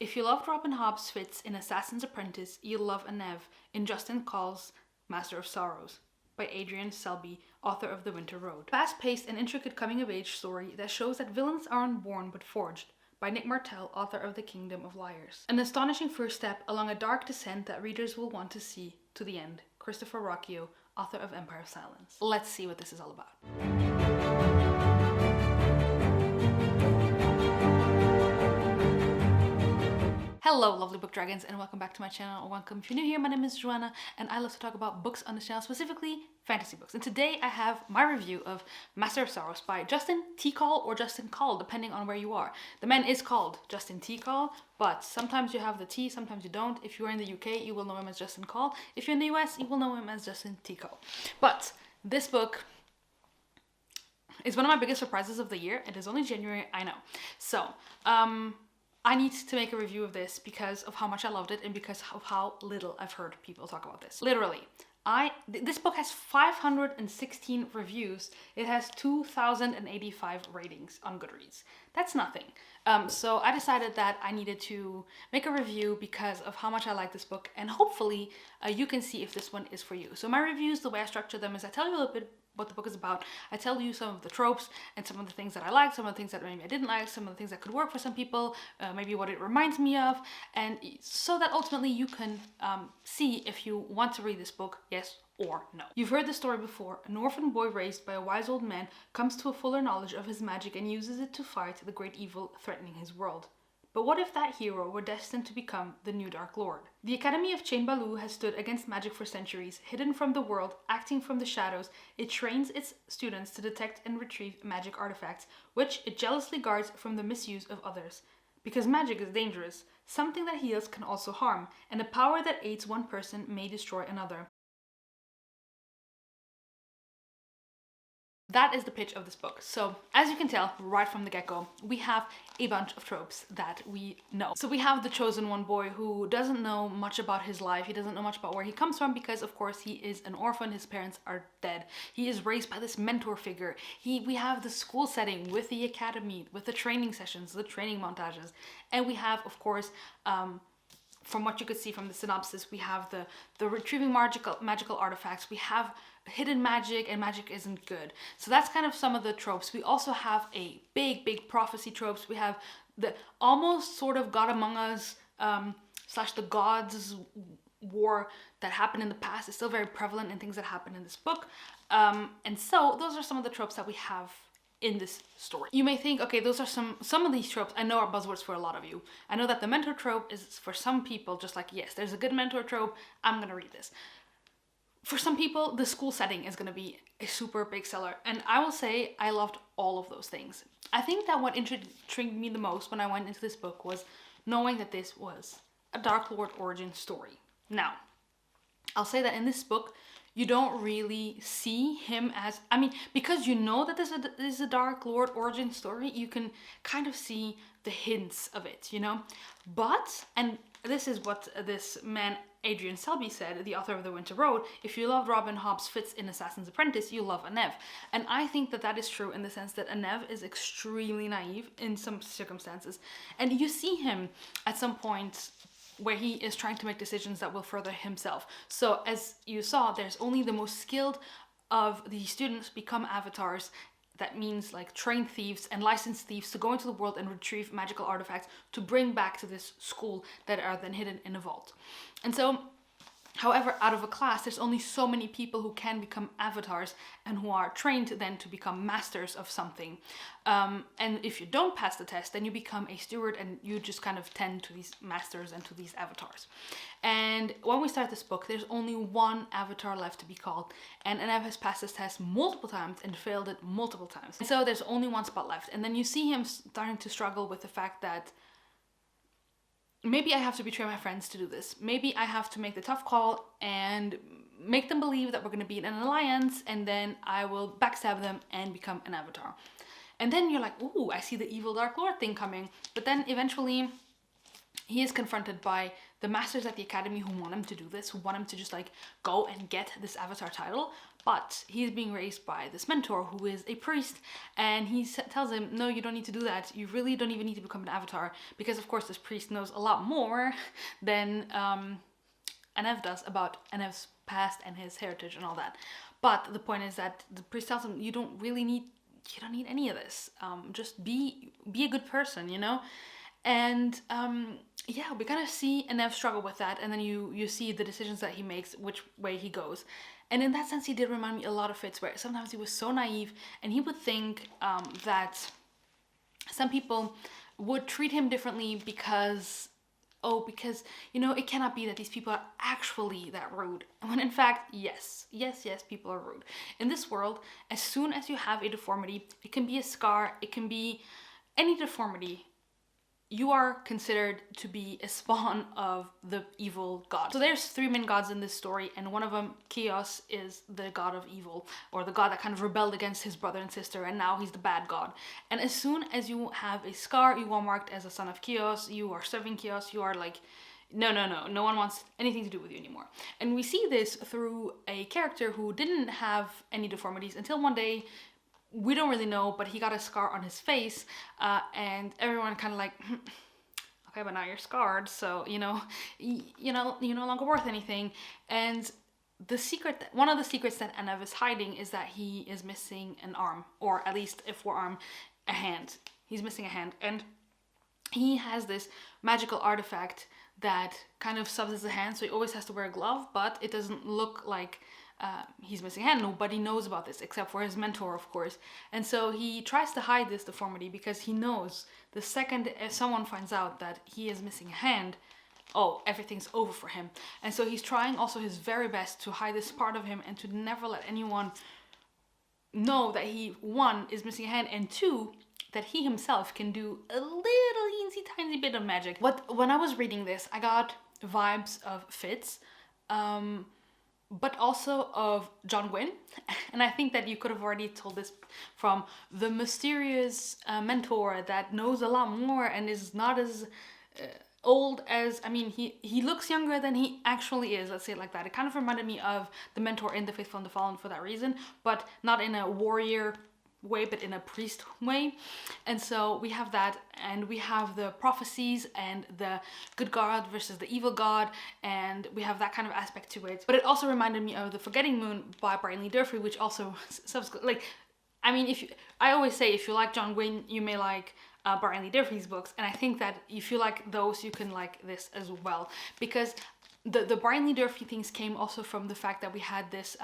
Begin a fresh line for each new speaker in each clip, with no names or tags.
If you loved Robin Hobbs Fitz in Assassin's Apprentice, you'll love Anev in Justin Call's Master of Sorrows by Adrian Selby, author of The Winter Road. Fast-paced and intricate coming-of-age story that shows that villains aren't born but forged by Nick Martell, author of The Kingdom of Liars. An astonishing first step along a dark descent that readers will want to see to the end. Christopher Rocchio, author of Empire of Silence. Let's see what this is all about. Hello lovely book dragons and welcome back to my channel, or welcome if you're new here. My name is Joana and I love to talk about books on this channel, specifically fantasy books. And today I have my review of Master of Sorrows by Justin T. Call or Justin Call, depending on where you are. The man is called Justin T. Call, but sometimes you have the T, sometimes you don't. If you're in the UK, you will know him as Justin Call. If you're in the US, you will know him as Justin T. Call. But this book is one of my biggest surprises of the year. It is only January, I know. So, I need to make a review of this because of how much I loved it and because of how little I've heard people talk about this. Literally, this book has 516 reviews. It has 2,085 ratings on Goodreads. That's nothing. So I decided that I needed to make a review because of how much I like this book, and hopefully you can see if this one is for you. So my reviews, the way I structure them is I tell you a little bit what the book is about. I tell you some of the tropes and some of the things that I like, some of the things that maybe I didn't like, some of the things that could work for some people, maybe what it reminds me of, and so that ultimately you can see if you want to read this book, yes or no. You've heard the story before. An orphan boy raised by a wise old man comes to a fuller knowledge of his magic and uses it to fight the great evil threatening his world. But what if that hero were destined to become the new Dark Lord? The Academy of Chain Baloo has stood against magic for centuries. Hidden from the world, acting from the shadows, it trains its students to detect and retrieve magic artifacts, which it jealously guards from the misuse of others. Because magic is dangerous, something that heals can also harm, and a power that aids one person may destroy another. That is the pitch of this book. So, as you can tell right from the get-go, we have a bunch of tropes that we know. So we have the chosen one boy who doesn't know much about his life. He doesn't know much about where he comes from because, of course, he is an orphan. His parents are dead. He is raised by this mentor figure. We have the school setting with the academy, with the training sessions, the training montages. And we have, of course, from what you could see from the synopsis, we have the retrieving magical artifacts. We have hidden magic, and magic isn't good. So that's kind of some of the tropes. We also have a big prophecy tropes. We have the almost sort of God Among Us / the gods war that happened in the past is still very prevalent in things that happen in this book. And so those are some of the tropes that we have in this story. You may think, okay, those are some of these tropes I know are buzzwords for a lot of you. I know that the mentor trope is for some people just like, yes, there's a good mentor trope, I'm gonna read this. For some people, the school setting is gonna be a super big seller, and I will say I loved all of those things. I think that what intrigued me the most when I went into this book was knowing that this was a Dark Lord origin story. Now, I'll say that in this book, you don't really see him as, I mean, because you know that this is a Dark Lord origin story, you can kind of see the hints of it, you know? But, and this is what this man Adrian Selby said, the author of The Winter Road, if you loved Robin Hobbs Fitz in Assassin's Apprentice, you love Anev. And I think that that is true in the sense that Anev is extremely naive in some circumstances. And you see him at some point where he is trying to make decisions that will further himself. So as you saw, there's only the most skilled of the students become avatars. That means like trained thieves and licensed thieves to go into the world and retrieve magical artifacts to bring back to this school that are then hidden in a vault. And so, however, out of a class, there's only so many people who can become avatars and who are trained then to become masters of something. And if you don't pass the test, then you become a steward and you just kind of tend to these masters and to these avatars. And when we start this book, there's only one avatar left to be called. And Anev has passed this test multiple times and failed it multiple times. And so there's only one spot left. And then you see him starting to struggle with the fact that maybe I have to betray my friends to do this. Maybe I have to make the tough call and make them believe that we're going to be in an alliance, and then I will backstab them and become an avatar. And then you're like, ooh, I see the evil Dark Lord thing coming. But then eventually he is confronted by the masters at the academy who want him to do this, who want him to just like go and get this avatar title. but he's being raised by this mentor who is a priest, and he tells him, no, you don't need to do that. You really don't even need to become an avatar, because of course this priest knows a lot more than Anev does about Anev's past and his heritage and all that. But the point is that the priest tells him, you don't need any of this. Just be a good person, you know? And yeah, we kind of see Anev struggle with that, and then you see the decisions that he makes, which way he goes. And in that sense, he did remind me a lot of Fitz, where sometimes he was so naive, and he would think that some people would treat him differently because, you know, it cannot be that these people are actually that rude. When in fact, yes, people are rude. In this world, as soon as you have a deformity, it can be a scar, it can be any deformity, you are considered to be a spawn of the evil god. So there's 3 main gods in this story, and one of them, Chaos, is the god of evil, or the god that kind of rebelled against his brother and sister, and now he's the bad god. And as soon as you have a scar, you are marked as a son of Chaos, you are serving Chaos, you are like, no one wants anything to do with you anymore. And we see this through a character who didn't have any deformities until one day, we don't really know, but he got a scar on his face, and everyone kind of like, okay, but now you're scarred, so you're no longer worth anything. And one of the secrets that Anev is hiding is that he is missing an arm, or at least a forearm, a hand. He's missing a hand, and he has this magical artifact that kind of subs as a hand, so he always has to wear a glove, but it doesn't look like he's missing a hand. Nobody knows about this except for his mentor, of course. And so he tries to hide this deformity because he knows the second someone finds out that he is missing a hand, oh, everything's over for him. And so he's trying also his very best to hide this part of him and to never let anyone know that he, 1, is missing a hand, and 2, that he himself can do a little teensy tiny bit of magic. When I was reading this, I got vibes of Fitz, but also of John Gwyn. And I think that you could have already told this from the mysterious mentor that knows a lot more and is not as old as, I mean, he looks younger than he actually is, let's say it like that. It kind of reminded me of the mentor in The Faithful and the Fallen for that reason, but not in a warrior way, but in a priest way. And so we have that, and we have the prophecies and the good god versus the evil god, and we have that kind of aspect to it. But it also reminded me of The Forgetting Moon by Brian Lee Durfee, which also like, I mean, I always say if you like John Gwyn, you may like Brian Lee Durfee's books, and I think that if you like those, you can like this as well, because the Brian Lee Durfee things came also from the fact that we had this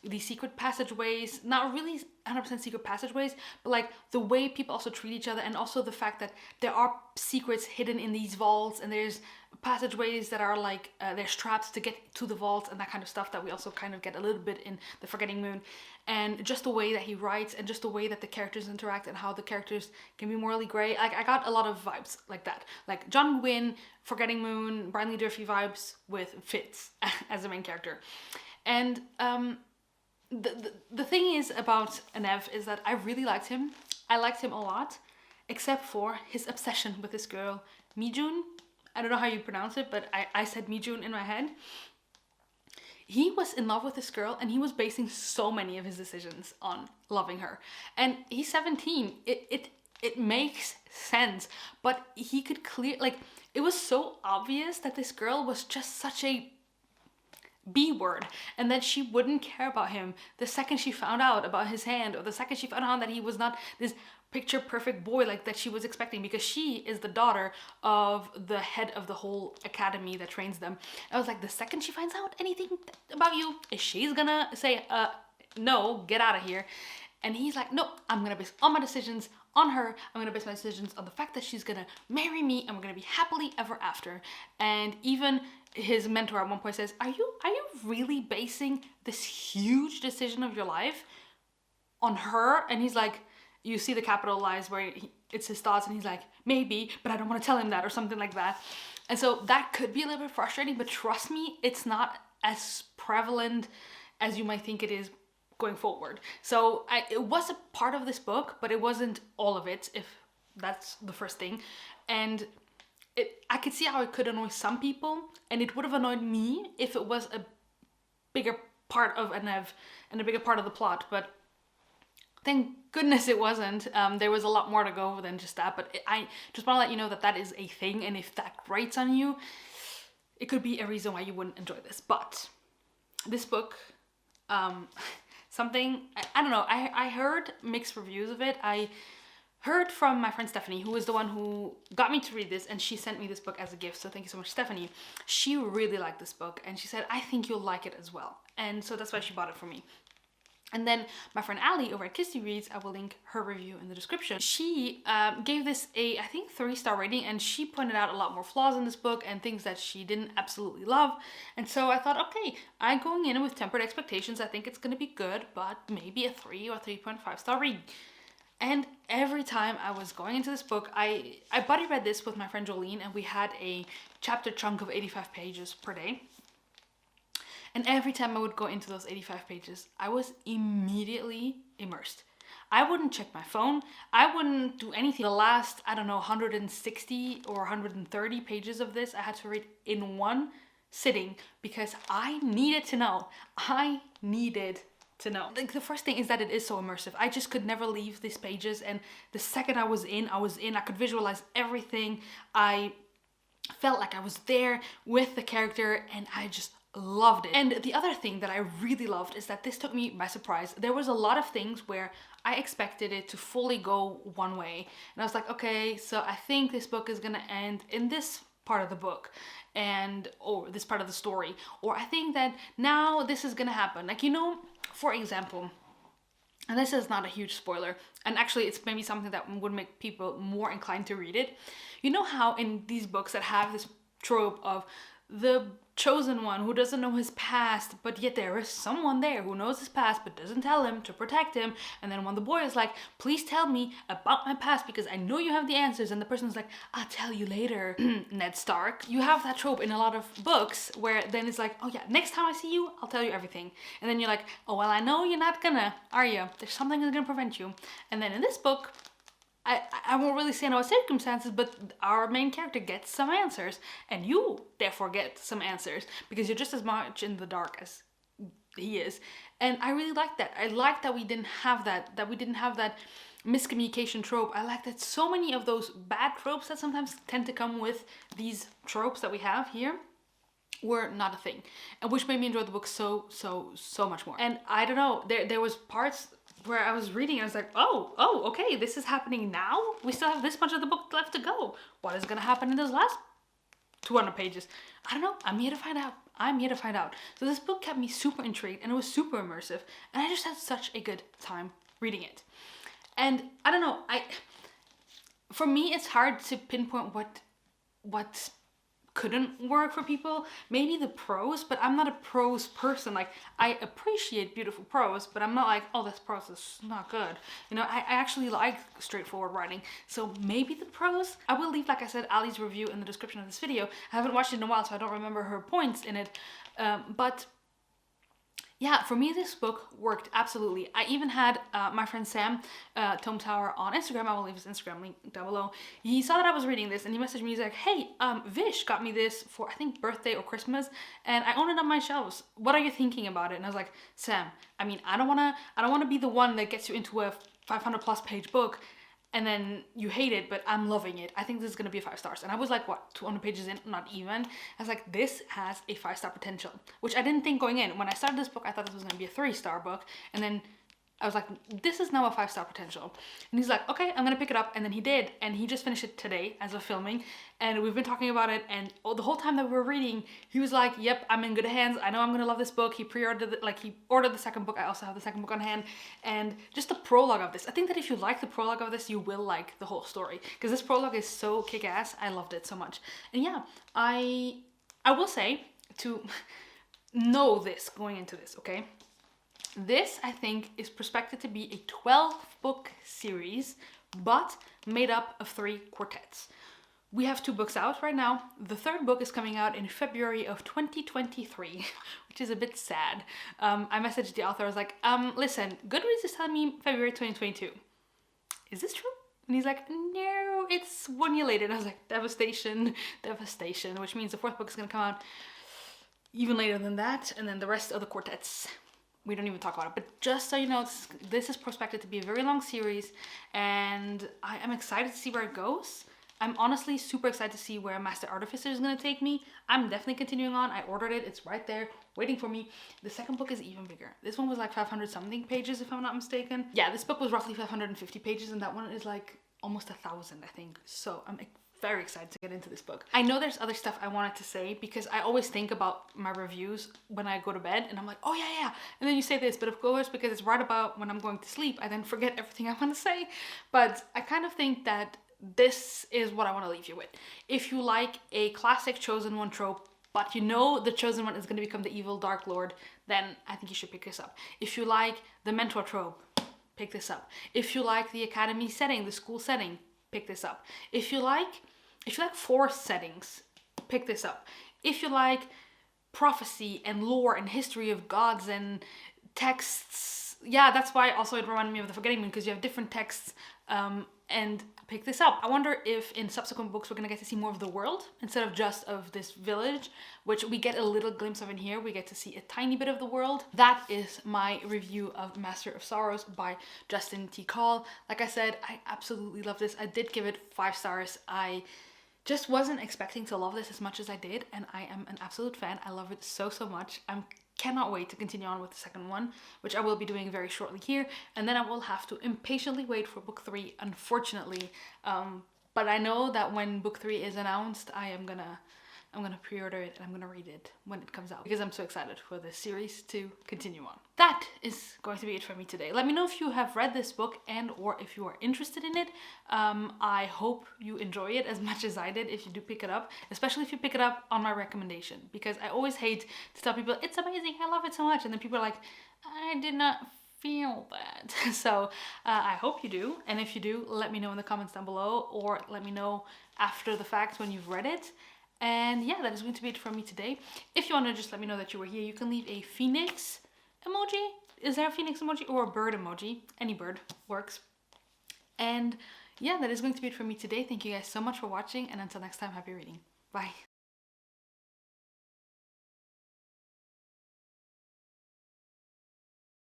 these secret passageways, not really 100% secret passageways, but like the way people also treat each other, and also the fact that there are secrets hidden in these vaults, and there's passageways that are like there's traps to get to the vault and that kind of stuff that we also kind of get a little bit in The Forgetting Moon. And just the way that he writes, and just the way that the characters interact, and how the characters can be morally gray. Like, I got a lot of vibes like that, like John Gwyn, Forgetting Moon, Brian Lee Durfee vibes with Fitz as the main character. And the thing is about Anev is that I really liked him. I liked him a lot, except for his obsession with this girl, Mijun. I don't know how you pronounce it, but I said Mijun in my head. He was in love with this girl, and he was basing so many of his decisions on loving her. And he's 17. It makes sense, but he could it was so obvious that this girl was just such a B word, and that she wouldn't care about him the second she found out about his hand, or the second she found out that he was not this picture perfect boy like that she was expecting, because she is the daughter of the head of the whole academy that trains them. I was like, the second she finds out anything about you, she's gonna say no, get out of here. And he's like, no, I'm gonna base all my decisions on her. I'm gonna base my decisions on the fact that she's gonna marry me, and we're gonna be happily ever after. And even his mentor at one point says, are you really basing this huge decision of your life on her? And he's like, you see the capitalized where it's his thoughts, and he's like, maybe, but I don't want to tell him that, or something like that. And so that could be a little bit frustrating, but trust me, it's not as prevalent as you might think it is going forward. So it was a part of this book, but it wasn't all of it, if that's the first thing. And I could see how it could annoy some people, and it would have annoyed me if it was a bigger part of and a bigger part of the plot, but thank goodness it wasn't. There was a lot more to go than just that, but I just want to let you know that that is a thing, and if that grates on you, it could be a reason why you wouldn't enjoy this. But this book, something, I don't know, I heard mixed reviews of it. I heard from my friend Stephanie, who was the one who got me to read this, and she sent me this book as a gift, so thank you so much, Stephanie. She really liked this book, and she said, I think you'll like it as well. And so that's why she bought it for me. And then my friend Ali over at Kissy Reads, I will link her review in the description. She gave this a, I think, 3-star rating, and she pointed out a lot more flaws in this book and things that she didn't absolutely love. And so I thought, okay, I'm going in with tempered expectations. I think it's going to be good, but maybe a 3 or 3.5 star read. And every time I was going into this book, I buddy read this with my friend Jolien, and we had a chapter chunk of 85 pages per day. And every time I would go into those 85 pages, I was immediately immersed. I wouldn't check my phone. I wouldn't do anything. The last, I don't know, 160 or 130 pages of this, I had to read in one sitting because I needed to know. I needed to know. Like, the first thing is that it is so immersive. I just could never leave these pages, and the second I was in. I could visualize everything. I felt like I was there with the character, and I just loved it. And the other thing that I really loved is that this took me by surprise. There was a lot of things where I expected it to fully go one way, and I was like, okay, so I think this book is gonna end in this part of the book, or this part of the story, or I think that now this is gonna happen. Like, you know, for example, and this is not a huge spoiler, and actually it's maybe something that would make people more inclined to read it. You know how in these books that have this trope of the chosen one who doesn't know his past, but yet there is someone there who knows his past but doesn't tell him to protect him, and then when the boy is like, please tell me about my past because I know you have the answers, and the person's like, I'll tell you later, Ned Stark. You have that trope in a lot of books where then it's like, oh yeah, next time I see you, I'll tell you everything. And then you're like, oh well, I know you're not gonna, are you? There's something that's gonna prevent you. And then in this book, I won't really say in what circumstances, but our main character gets some answers, and you therefore get some answers because you're just as much in the dark as he is. And I really like that. I like that we didn't have that miscommunication trope. I like that so many of those bad tropes that sometimes tend to come with these tropes that we have here were not a thing, and which made me enjoy the book so much more. And I don't know, there was parts where I was reading and I was like, oh, okay, this is happening now? We still have this much of the book left to go. What is gonna happen in those last 200 pages? I don't know, I'm here to find out. So this book kept me super intrigued, and it was super immersive, and I just had such a good time reading it. And I don't know, for me it's hard to pinpoint what couldn't work for people. Maybe the prose, but I'm not a prose person. Like, I appreciate beautiful prose, but I'm not like, oh, this prose is not good. You know, I actually like straightforward writing. So maybe the prose. I will leave, like I said, Ali's review in the description of this video. I haven't watched it in a while, so I don't remember her points in it. But yeah, for me, this book worked absolutely. I even had my friend Sam, Tome Tower, on Instagram. I will leave his Instagram link down below. He saw that I was reading this, and he messaged me. He's like, hey, Vish got me this for, I think, birthday or Christmas, and I own it on my shelves. What are you thinking about it? And I was like, Sam, I mean, I don't wanna be the one that gets you into a 500+ page book and then you hate it, but I'm loving it. I think this is gonna be a 5 stars. And I was like, what, 200 pages in? Not even. I was like, this has a 5-star potential, which I didn't think going in. When I started this book, I thought this was gonna be a 3-star book. And then I was like, this is now a 5-star potential. And he's like, okay, I'm gonna pick it up. And then he did. And he just finished it today as of filming. And we've been talking about it. And the whole time that we were reading, he was like, yep, I'm in good hands. I know I'm gonna love this book. He pre-ordered it, like he ordered the second book. I also have the second book on hand. And just the prologue of this. I think that if you like the prologue of this, you will like the whole story. Because this prologue is so kick-ass. I loved it so much. And yeah, I will say to know this going into this, okay? This, I think, is prospected to be a 12-book series, but made up of 3 quartets. We have 2 books out right now. The 3rd book is coming out in February of 2023, which is a bit sad. I messaged the author, I was like, listen, Goodreads is telling me February 2022. Is this true? And he's like, no, it's 1 year later. And I was like, devastation, which means the 4th book is gonna come out even later than that. And then the rest of the quartets, we don't even talk about it. But just so you know, this is prospected to be a very long series, and I am excited to see where it goes. I'm honestly super excited to see where Master Artificer is going to take me. I'm definitely continuing on. I ordered it. It's right there waiting for me. The second book is even bigger. This one was like 500 something pages, if I'm not mistaken. Yeah, this book was roughly 550 pages, and that one is like almost 1,000, I think. So I'm very excited to get into this book. I know there's other stuff I wanted to say, because I always think about my reviews when I go to bed, and I'm like, oh yeah. And then you say this, but of course, because it's right about when I'm going to sleep, I then forget everything I want to say. But I kind of think that this is what I want to leave you with. If you like a classic Chosen One trope, but you know the Chosen One is going to become the evil Dark Lord, then I think you should pick this up. If you like the mentor trope, pick this up. If you like the academy setting, the school setting, pick this up. If you like forest settings, pick this up. If you like prophecy and lore and history of gods and texts, yeah, that's why also it reminded me of the Forgetting Moon, because you have different texts, and pick this up. I wonder if in subsequent books we're gonna get to see more of the world instead of just of this village, which we get a little glimpse of in here. We get to see a tiny bit of the world. That is my review of Master of Sorrows by Justin T. Call. Like I said, I absolutely love this. I did give it 5 stars. I just wasn't expecting to love this as much as I did, and I am an absolute fan. I love it so much. Cannot wait to continue on with the second one, which I will be doing very shortly here, and then I will have to impatiently wait for book 3, unfortunately. But I know that when book 3 is announced, I'm gonna pre-order it, and I'm gonna read it when it comes out, because I'm so excited for this series to continue on. That is going to be it for me today. Let me know if you have read this book and or if you are interested in it. I hope you enjoy it as much as I did if you do pick it up, especially if you pick it up on my recommendation, because I always hate to tell people it's amazing, I love it so much, and then people are like, I did not feel that. So I hope you do, and if you do, let me know in the comments down below, or let me know after the fact when you've read it. And yeah, that is going to be it from me today. If you want to just let me know that you were here, you can leave a phoenix emoji. Is there a phoenix emoji or a bird emoji? Any bird works. And yeah, that is going to be it from me today. Thank you guys so much for watching, and until next time, happy reading. Bye.